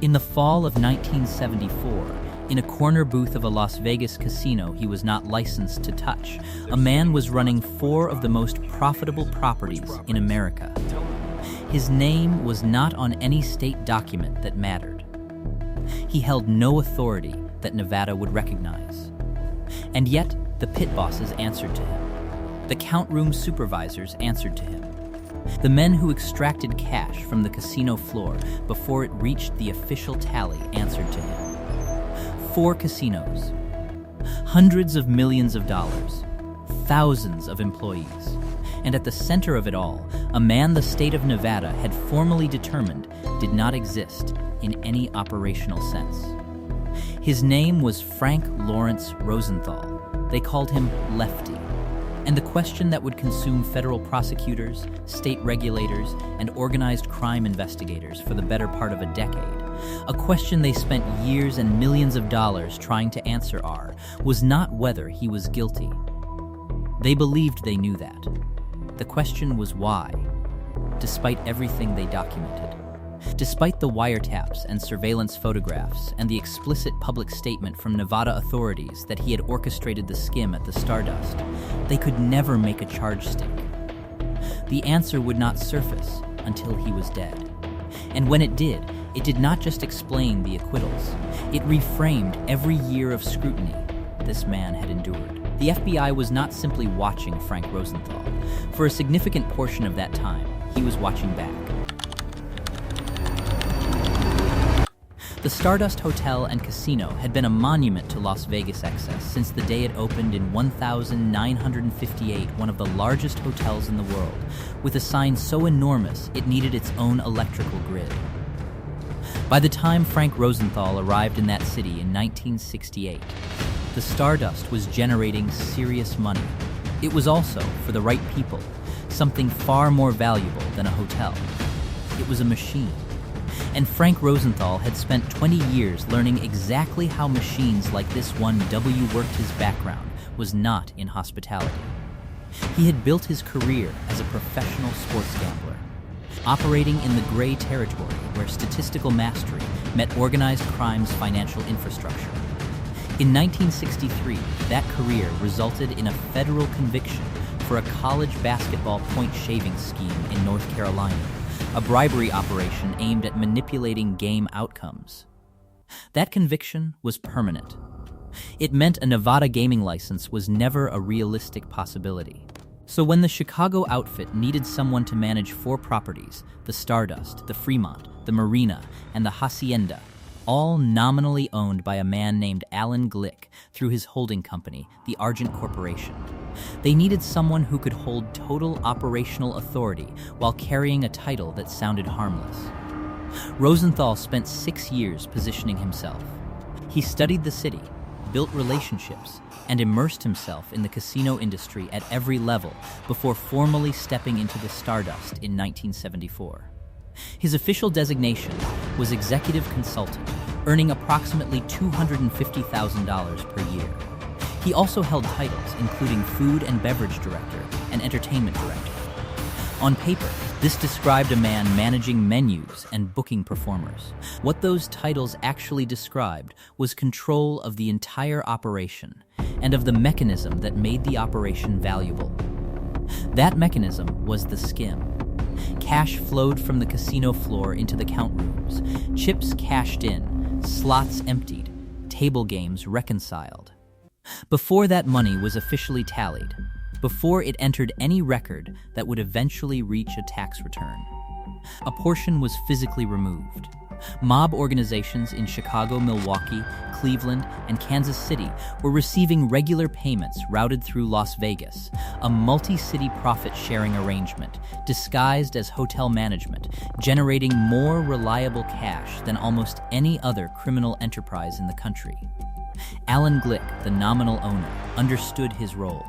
In the fall of 1974, in a corner booth of a Las Vegas casino he was not licensed to touch, a man was running 4 of the most profitable properties in America. His name was not on any state document that mattered. He held no authority that Nevada would recognize. And yet, the pit bosses answered to him. The count room supervisors answered to him. The men who extracted cash from the casino floor before it reached the official tally answered to him. 4 casinos, hundreds of millions of dollars, thousands of employees, and at the center of it all, a man the state of Nevada had formally determined did not exist in any operational sense. His name was Frank Lawrence Rosenthal. They called him Lefty. And the question that would consume federal prosecutors, state regulators, and organized crime investigators for the better part of a decade, a question they spent years and millions of dollars trying to answer was not whether he was guilty. They believed they knew that. The question was why, despite everything they documented. Despite the wiretaps and surveillance photographs and the explicit public statement from Nevada authorities that he had orchestrated the skim at the Stardust, they could never make a charge stick. The answer would not surface until he was dead. And when it did not just explain the acquittals. It reframed every year of scrutiny this man had endured. The FBI was not simply watching Frank Rosenthal. For a significant portion of that time, he was watching back. The Stardust Hotel and Casino had been a monument to Las Vegas excess since the day it opened in 1958, one of the largest hotels in the world, with a sign so enormous it needed its own electrical grid. By the time Frank Rosenthal arrived in that city in 1968, the Stardust was generating serious money. It was also, for the right people, something far more valuable than a hotel. It was a machine. And Frank Rosenthal had spent 20 years learning exactly how machines like this one worked. His background was not in hospitality. He had built his career as a professional sports gambler, operating in the gray territory where statistical mastery met organized crime's financial infrastructure. In 1963, that career resulted in a federal conviction for a college basketball point shaving scheme in North Carolina, a bribery operation aimed at manipulating game outcomes. That conviction was permanent. It meant a Nevada gaming license was never a realistic possibility. So when the Chicago outfit needed someone to manage 4 properties, the Stardust, the Fremont, the Marina, and the Hacienda, all nominally owned by a man named Alan Glick through his holding company, the Argent Corporation, they needed someone who could hold total operational authority while carrying a title that sounded harmless. Rosenthal spent 6 years positioning himself. He studied the city, built relationships, and immersed himself in the casino industry at every level before formally stepping into the Stardust in 1974. His official designation was executive consultant, earning approximately $250,000 per year. He also held titles including food and beverage director and entertainment director. On paper, this described a man managing menus and booking performers. What those titles actually described was control of the entire operation and of the mechanism that made the operation valuable. That mechanism was the skim. Cash flowed from the casino floor into the count rooms, chips cashed in, slots emptied, table games reconciled. Before that money was officially tallied, before it entered any record that would eventually reach a tax return, a portion was physically removed. Mob organizations in Chicago, Milwaukee, Cleveland, and Kansas City were receiving regular payments routed through Las Vegas, a multi-city profit-sharing arrangement disguised as hotel management, generating more reliable cash than almost any other criminal enterprise in the country. Alan Glick, the nominal owner, understood his role.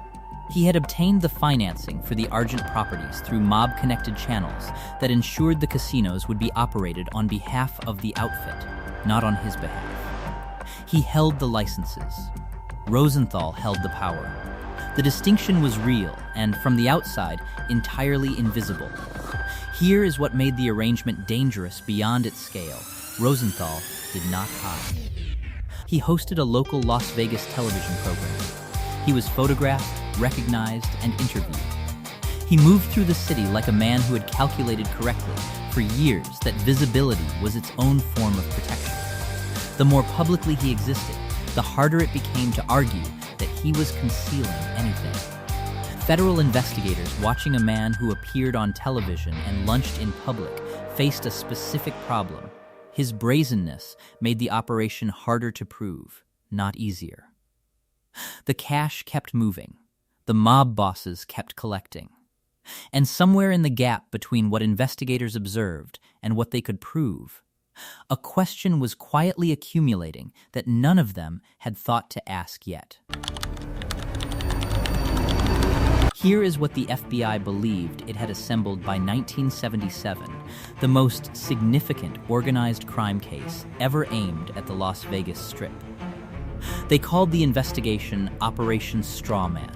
He had obtained the financing for the Argent properties through mob-connected channels that ensured the casinos would be operated on behalf of the outfit, not on his behalf. He held the licenses. Rosenthal held the power. The distinction was real and, from the outside, entirely invisible. Here is what made the arrangement dangerous beyond its scale. Rosenthal did not hide. He hosted a local Las Vegas television program. He was photographed, recognized, and interviewed. He moved through the city like a man who had calculated correctly for years that visibility was its own form of protection. The more publicly he existed, the harder it became to argue that he was concealing anything. Federal investigators watching a man who appeared on television and lunched in public faced a specific problem. His brazenness made the operation harder to prove, not easier. The cash kept moving. The mob bosses kept collecting. And somewhere in the gap between what investigators observed and what they could prove, a question was quietly accumulating that none of them had thought to ask yet. Here is what the FBI believed it had assembled by 1977, the most significant organized crime case ever aimed at the Las Vegas Strip. They called the investigation Operation STRAWMAN.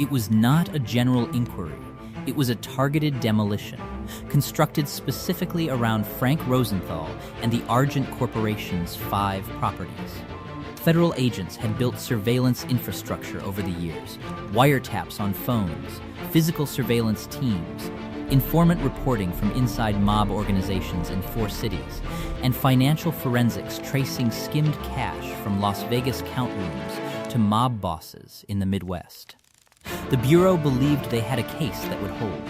It was not a general inquiry. It was a targeted demolition, constructed specifically around Frank Rosenthal and the Argent Corporation's 5 properties. Federal agents had built surveillance infrastructure over the years, wiretaps on phones, physical surveillance teams, informant reporting from inside mob organizations in 4 cities, and financial forensics tracing skimmed cash from Las Vegas count rooms to mob bosses in the Midwest. The Bureau believed they had a case that would hold.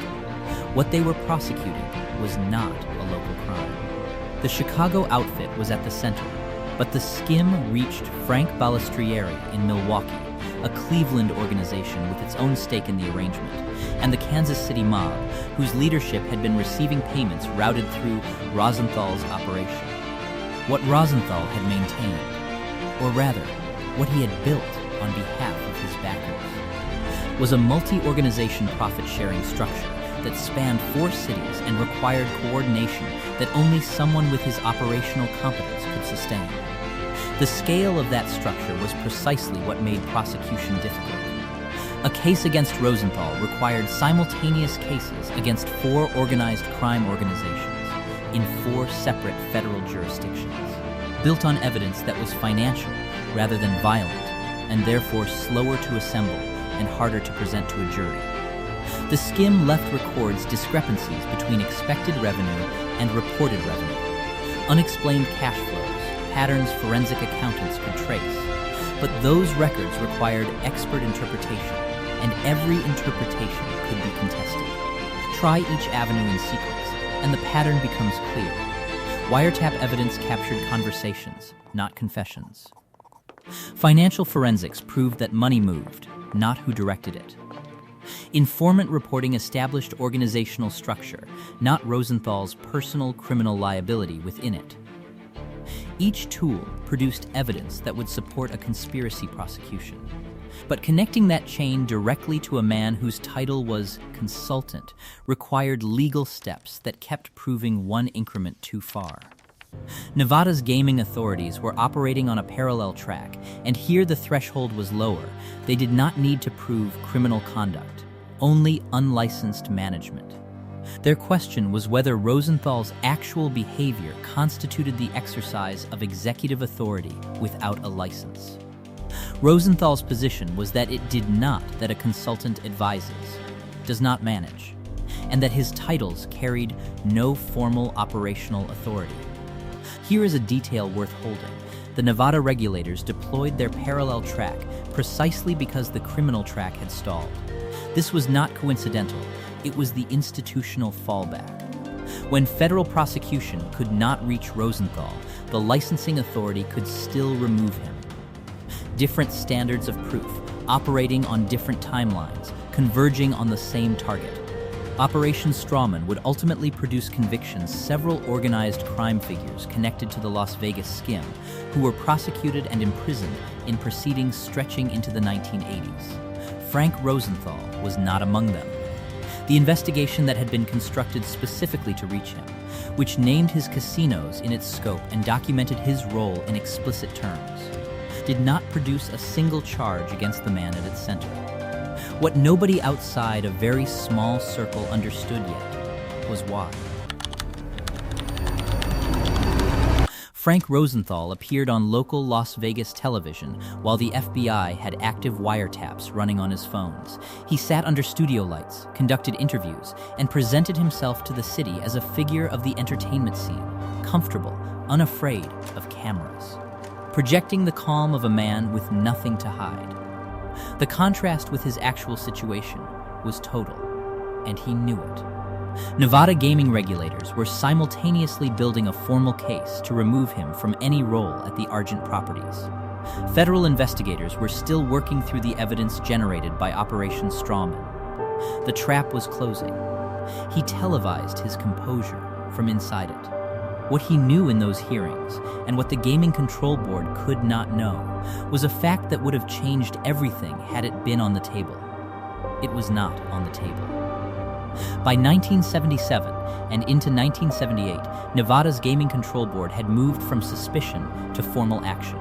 What they were prosecuting was not a local crime. The Chicago outfit was at the center, but the skim reached Frank Balistrieri in Milwaukee, a Cleveland organization with its own stake in the arrangement, and the Kansas City mob, whose leadership had been receiving payments routed through Rosenthal's operation. What Rosenthal had maintained, or rather, what he had built on behalf of his backers, was a multi-organization profit-sharing structure that spanned 4 cities and required coordination that only someone with his operational competence could sustain. The scale of that structure was precisely what made prosecution difficult. A case against Rosenthal required simultaneous cases against 4 organized crime organizations in 4 separate federal jurisdictions, built on evidence that was financial rather than violent, and therefore slower to assemble and harder to present to a jury. The skim left records discrepancies between expected revenue and reported revenue, unexplained cash flows, patterns forensic accountants could trace. But those records required expert interpretation, and every interpretation could be contested. Try each avenue in sequence, and the pattern becomes clear. Wiretap evidence captured conversations, not confessions. Financial forensics proved that money moved, not who directed it. Informant reporting established organizational structure, not Rosenthal's personal criminal liability within it. Each tool produced evidence that would support a conspiracy prosecution. But connecting that chain directly to a man whose title was consultant required legal steps that kept proving one increment too far. Nevada's gaming authorities were operating on a parallel track, and here the threshold was lower. They did not need to prove criminal conduct, only unlicensed management. Their question was whether Rosenthal's actual behavior constituted the exercise of executive authority without a license. Rosenthal's position was that it did not, that a consultant advises, does not manage, and that his titles carried no formal operational authority. Here is a detail worth holding. The Nevada regulators deployed their parallel track precisely because the criminal track had stalled. This was not coincidental. It was the institutional fallback. When federal prosecution could not reach Rosenthal, the licensing authority could still remove him. Different standards of proof, operating on different timelines, converging on the same target. Operation STRAWMAN would ultimately produce convictions several organized crime figures connected to the Las Vegas skim, who were prosecuted and imprisoned in proceedings stretching into the 1980s. Frank Rosenthal was not among them. The investigation that had been constructed specifically to reach him, which named his casinos in its scope and documented his role in explicit terms, did not produce a single charge against the man at its center. What nobody outside a very small circle understood yet was why. Frank Rosenthal appeared on local Las Vegas television while the FBI had active wiretaps running on his phones. He sat under studio lights, conducted interviews, and presented himself to the city as a figure of the entertainment scene, comfortable, unafraid of cameras, projecting the calm of a man with nothing to hide. The contrast with his actual situation was total, and he knew it. Nevada gaming regulators were simultaneously building a formal case to remove him from any role at the Argent properties. Federal investigators were still working through the evidence generated by Operation STRAWMAN. The trap was closing. He televised his composure from inside it. What he knew in those hearings, and what the Gaming Control Board could not know, was a fact that would have changed everything had it been on the table. It was not on the table. By 1977 and into 1978, Nevada's Gaming Control Board had moved from suspicion to formal action.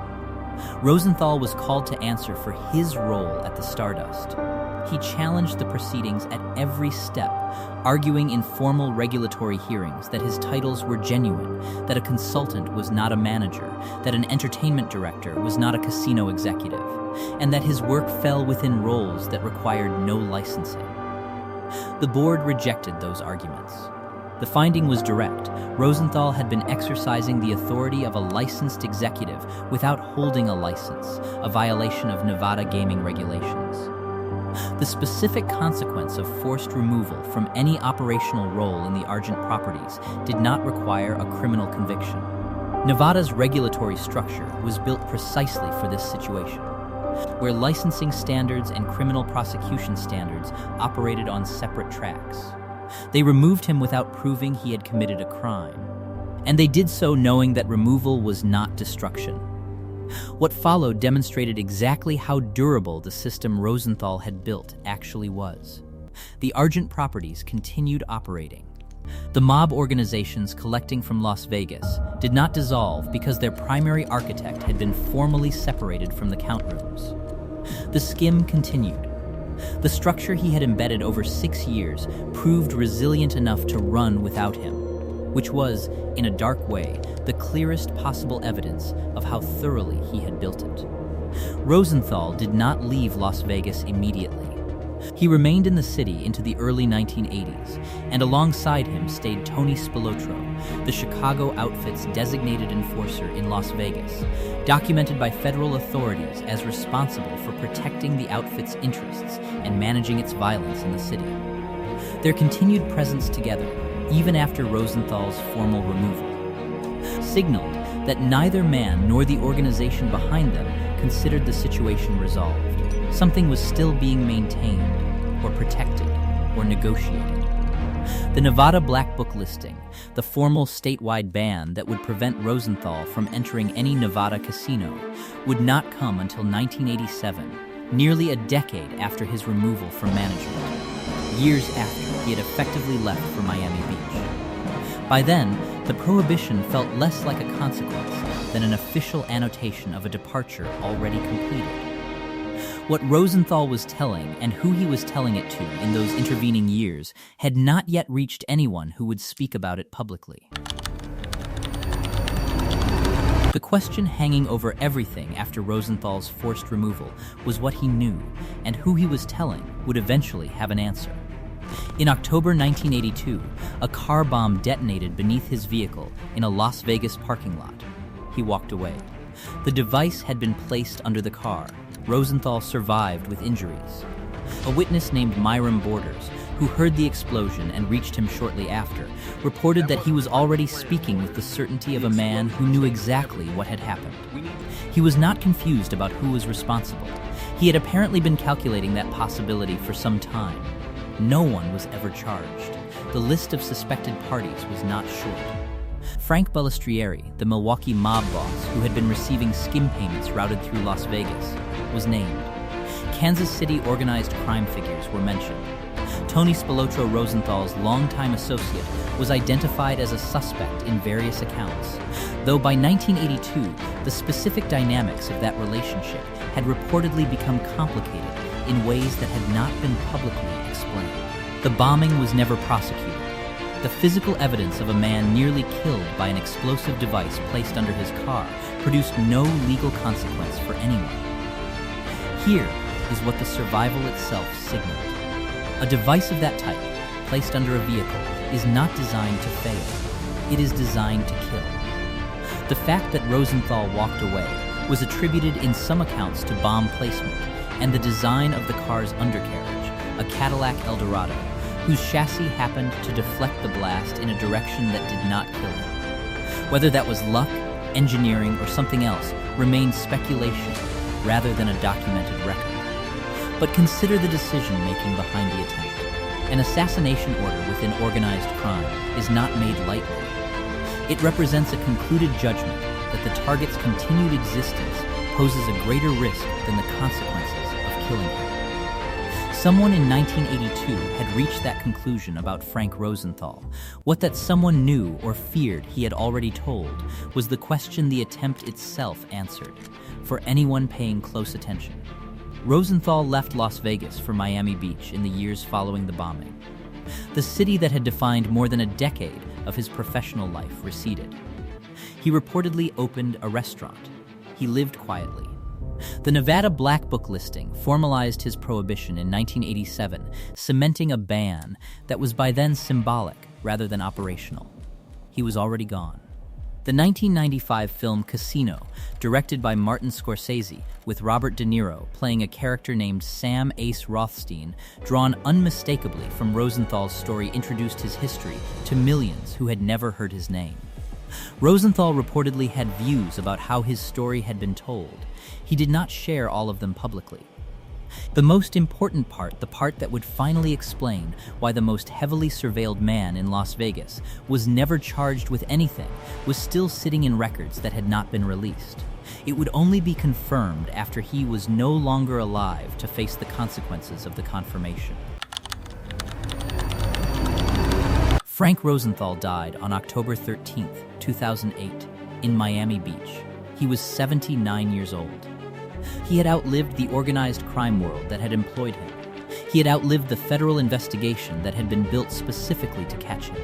Rosenthal was called to answer for his role at the Stardust. He challenged the proceedings at every step, arguing in formal regulatory hearings that his titles were genuine, that a consultant was not a manager, that an entertainment director was not a casino executive, and that his work fell within roles that required no licensing. The board rejected those arguments. The finding was direct. Rosenthal had been exercising the authority of a licensed executive without holding a license, a violation of Nevada gaming regulations. The specific consequence of forced removal from any operational role in the Argent properties did not require a criminal conviction. Nevada's regulatory structure was built precisely for this situation, where licensing standards and criminal prosecution standards operated on separate tracks. They removed him without proving he had committed a crime, and they did so knowing that removal was not destruction. What followed demonstrated exactly how durable the system Rosenthal had built actually was. The Argent properties continued operating. The mob organizations collecting from Las Vegas did not dissolve because their primary architect had been formally separated from the count rooms. The scheme continued. The structure he had embedded over 6 years proved resilient enough to run without him, which was, in a dark way, the clearest possible evidence of how thoroughly he had built it. Rosenthal did not leave Las Vegas immediately. He remained in the city into the early 1980s, and alongside him stayed Tony Spilotro, the Chicago outfit's designated enforcer in Las Vegas, documented by federal authorities as responsible for protecting the outfit's interests and managing its violence in the city. Their continued presence together, even after Rosenthal's formal removal, signaled that neither man nor the organization behind them considered the situation resolved. Something was still being maintained, or protected, or negotiated. The Nevada Black Book listing, the formal statewide ban that would prevent Rosenthal from entering any Nevada casino, would not come until 1987, nearly a decade after his removal from management, years after he had effectively left for Miami Beach. By then, the prohibition felt less like a consequence than an official annotation of a departure already completed. What Rosenthal was telling and who he was telling it to in those intervening years had not yet reached anyone who would speak about it publicly. The question hanging over everything after Rosenthal's forced removal was what he knew, and who he was telling would eventually have an answer. In October 1982, a car bomb detonated beneath his vehicle in a Las Vegas parking lot. He walked away. The device had been placed under the car. Rosenthal survived with injuries. A witness named Myron Borders, who heard the explosion and reached him shortly after, reported that he was already speaking with the certainty of a man who knew exactly what had happened. He was not confused about who was responsible. He had apparently been calculating that possibility for some time. No one was ever charged. The list of suspected parties was not short. Frank Balistrieri, the Milwaukee mob boss who had been receiving skim payments routed through Las Vegas, was named. Kansas City organized crime figures were mentioned. Tony Spilotro Rosenthal's longtime associate was identified as a suspect in various accounts, though by 1982, the specific dynamics of that relationship had reportedly become complicated in ways that had not been publicly explained. The bombing was never prosecuted. the physical evidence of a man nearly killed by an explosive device placed under his car produced no legal consequence for anyone. Here is what the survival itself signaled. A device of that type, placed under a vehicle, is not designed to fail. It is designed to kill. The fact that Rosenthal walked away was attributed in some accounts to bomb placement and the design of the car's undercarriage, a Cadillac Eldorado, whose chassis happened to deflect the blast in a direction that did not kill him. Whether that was luck, engineering, or something else remains speculation rather than a documented record. But consider the decision-making behind the attempt. An assassination order within organized crime is not made lightly. It represents a concluded judgment that the target's continued existence poses a greater risk than the consequences of killing him. Someone in 1982 had reached that conclusion about Frank Rosenthal. What that someone knew or feared he had already told was the question the attempt itself answered, for anyone paying close attention. Rosenthal left Las Vegas for Miami Beach in the years following the bombing. The city that had defined more than a decade of his professional life receded. He reportedly opened a restaurant. He lived quietly. The Nevada Black Book listing formalized his prohibition in 1987, cementing a ban that was by then symbolic rather than operational. He was already gone. The 1995 film Casino, directed by Martin Scorsese, with Robert De Niro playing a character named Sam Ace Rothstein, drawn unmistakably from Rosenthal's story, introduced his history to millions who had never heard his name. Rosenthal reportedly had views about how his story had been told. He did not share all of them publicly. The most important part, the part that would finally explain why the most heavily surveilled man in Las Vegas was never charged with anything, was still sitting in records that had not been released. It would only be confirmed after he was no longer alive to face the consequences of the confirmation. Frank Rosenthal died on October 13, 2008, in Miami Beach. He was 79 years old. He had outlived the organized crime world that had employed him. He had outlived the federal investigation that had been built specifically to catch him.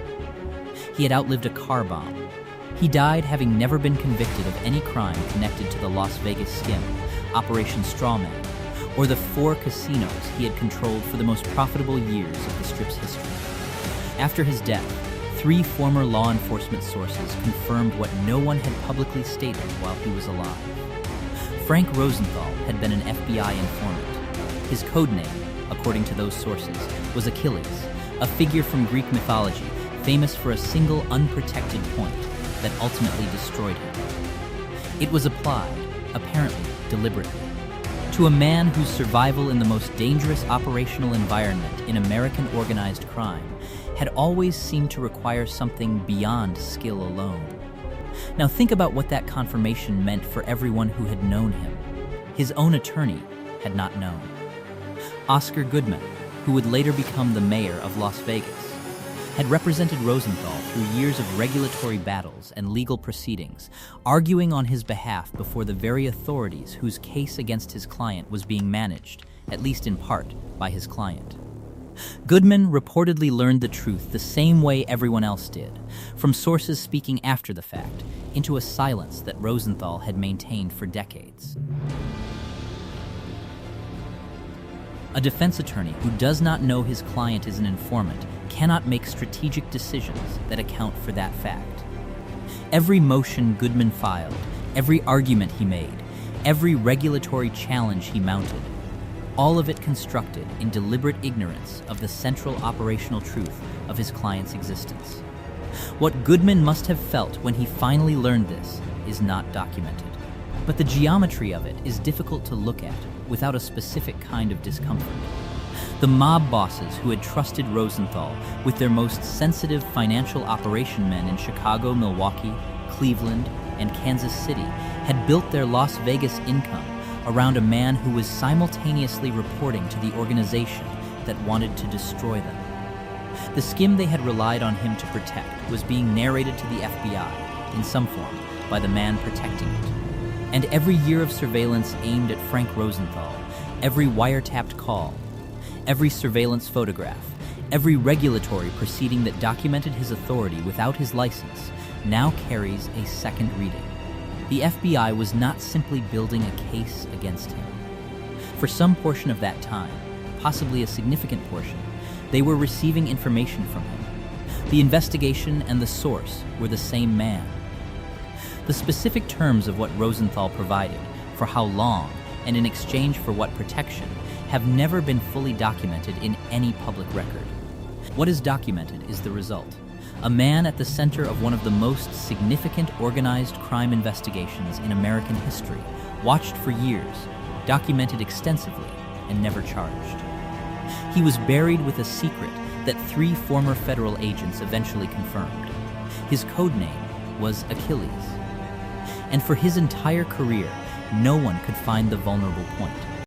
He had outlived a car bomb. He died having never been convicted of any crime connected to the Las Vegas skim, Operation STRAWMAN, or the 4 casinos he had controlled for the most profitable years of the Strip's history. After his death, 3 former law enforcement sources confirmed what no one had publicly stated while he was alive. Frank Rosenthal had been an FBI informant. His codename, according to those sources, was Achilles, a figure from Greek mythology famous for a single unprotected point that ultimately destroyed him. It was applied, apparently deliberately, to a man whose survival in the most dangerous operational environment in American organized crime had always seemed to require something beyond skill alone. Now think about what that confirmation meant for everyone who had known him. His own attorney had not known. Oscar Goodman, who would later become the mayor of Las Vegas, had represented Rosenthal through years of regulatory battles and legal proceedings, arguing on his behalf before the very authorities whose case against his client was being managed, at least in part, by his client. Goodman reportedly learned the truth the same way everyone else did, from sources speaking after the fact, into a silence that Rosenthal had maintained for decades. A defense attorney who does not know his client is an informant cannot make strategic decisions that account for that fact. Every motion Goodman filed, every argument he made, every regulatory challenge he mounted, all of it constructed in deliberate ignorance of the central operational truth of his client's existence. What Goodman must have felt when he finally learned this is not documented, but the geometry of it is difficult to look at without a specific kind of discomfort. The mob bosses who had trusted Rosenthal with their most sensitive financial operation men in Chicago, Milwaukee, Cleveland, and Kansas City had built their Las Vegas income around a man who was simultaneously reporting to the organization that wanted to destroy them. The skim they had relied on him to protect was being narrated to the FBI, in some form, by the man protecting it. And every year of surveillance aimed at Frank Rosenthal, every wiretapped call, every surveillance photograph, Every regulatory proceeding that documented his authority without his license now carries a second reading. The FBI was not simply building a case against him. For some portion of that time, possibly a significant portion, they were receiving information from him. The investigation and the source were the same man. The specific terms of what Rosenthal provided, for how long, and in exchange for what protection, have never been fully documented in any public record. What is documented is the result. A man at the center of one of the most significant organized crime investigations in American history, watched for years, documented extensively, and never charged. He was buried with a secret that 3 former federal agents eventually confirmed. His codename was Achilles. And for his entire career, no one could find the vulnerable point.